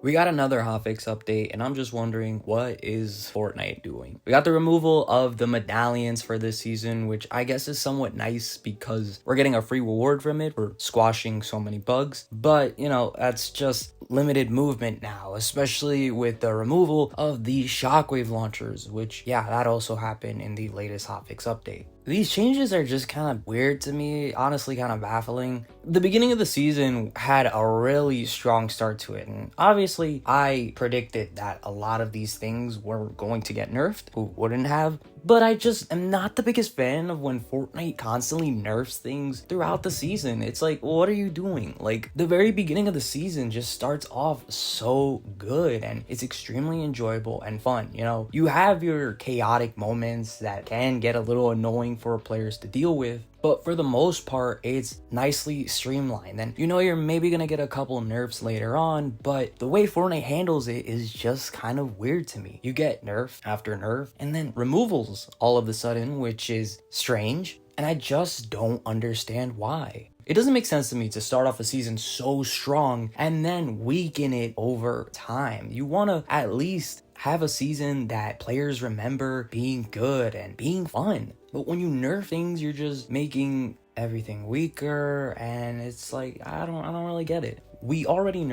We got another hotfix update, and I'm just wondering, what is Fortnite doing? We got the removal of the medallions for this season, which I guess is somewhat nice because we're getting a free reward from it for squashing so many bugs. But, you know, that's just limited movement now, especially with the removal of the shockwave launchers, which, yeah, that also happened in the latest hotfix update. These changes are just kind of weird to me, honestly kind of baffling. The beginning of the season had a really strong start to it, and obviously I predicted that a lot of these things were going to get nerfed, who wouldn't have? But I just am not the biggest fan of when Fortnite constantly nerfs things throughout the season. It's like, what are you doing? Like, the very beginning of the season just starts off so good, and it's extremely enjoyable and fun. You know, you have your chaotic moments that can get a little annoying for players to deal with, but for the most part, it's nicely streamlined. And you know, you're maybe gonna get a couple nerfs later on, but the way Fortnite handles it is just kind of weird to me. You get nerf after nerf, and then removals all of a sudden, which is strange, and I just don't understand why. It doesn't make sense to me to start off a season so strong and then weaken it over time. You want to at least have a season that players remember being good and being fun. But when you nerf things, you're just making everything weaker, and it's like, I don't really get it. They already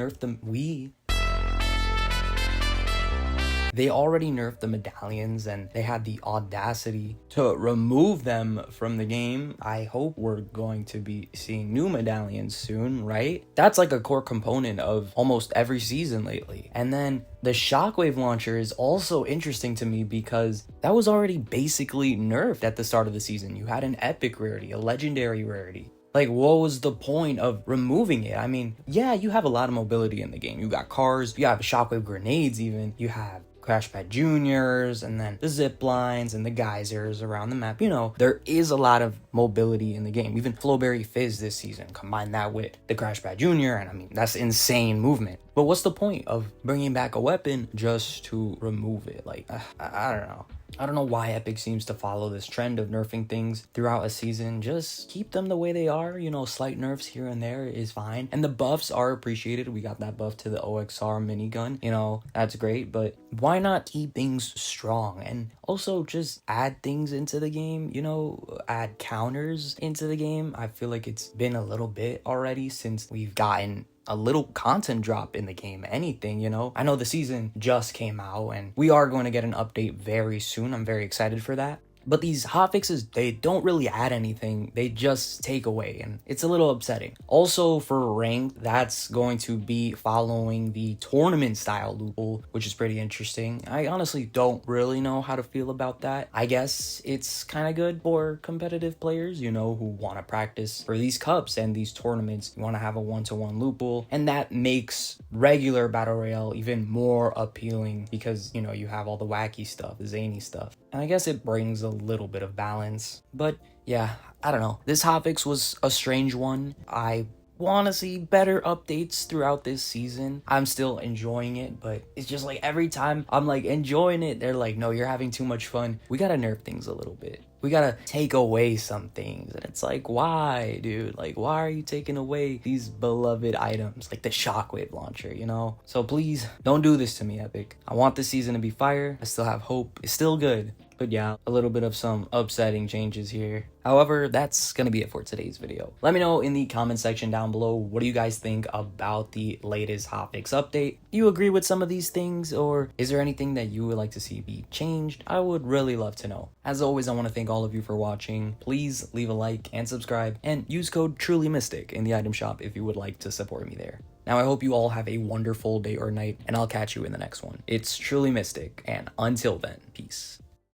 nerfed the medallions, and they had the audacity to remove them from the game. I hope we're going to be seeing new medallions soon, right? That's like a core component of almost every season lately. And then the shockwave launcher is also interesting to me because that was already basically nerfed at the start of the season. You had an epic rarity, a legendary rarity. Like, what was the point of removing it? I mean, yeah, you have a lot of mobility in the game. You got cars, you have shockwave grenades even, you have Crashpad Juniors, and then the zip lines and the geysers around the map. You know, there is a lot of mobility in the game. Even Flowberry Fizz this season, combine that with the Crashpad Junior, and I mean, that's insane movement. But what's the point of bringing back a weapon just to remove it? Like, I don't know. I don't know why Epic seems to follow this trend of nerfing things throughout a season. Just keep them the way they are. You know, slight nerfs here and there is fine. And the buffs are appreciated. We got that buff to the OXR minigun. You know, that's great. But why not keep things strong? And also just add things into the game. You know, add counters into the game. I feel like it's been a little bit already since we've gotten a little content drop in the game, anything, you know. I know the season just came out and we are going to get an update very soon. I'm very excited for that. But these hotfixes, they don't really add anything. They just take away, and it's a little upsetting. Also, for ranked, that's going to be following the tournament style loophole, which is pretty interesting. I honestly don't really know how to feel about that. I guess it's kind of good for competitive players, you know, who want to practice for these cups and these tournaments. You want to have a one-to-one loophole, and that makes regular Battle Royale even more appealing because, you know, you have all the wacky stuff, the zany stuff. And I guess it brings a little bit of balance. But yeah, I don't know. This hotfix was a strange one. I want to see better updates throughout this season. I'm still enjoying it, but it's just like every time I'm like enjoying it, they're like, no, you're having too much fun. We gotta nerf things a little bit. We gotta take away some things. And it's like, why, dude? Like, why are you taking away these beloved items like the shockwave launcher, you know? So please don't do this to me, Epic. I want this season to be fire. I still have hope. It's still good. But yeah, a little bit of some upsetting changes here. However, that's gonna be it for today's video. Let me know in the comment section down below, what do you guys think about the latest hotfix update? Do you agree with some of these things, or is there anything that you would like to see be changed? I would really love to know. As always, I want to thank all of you for watching. Please leave a like and subscribe, and use code TrulyMystic in the item shop if you would like to support me there. Now, I hope you all have a wonderful day or night, and I'll catch you in the next one. It's TrulyMystic, and until then, peace.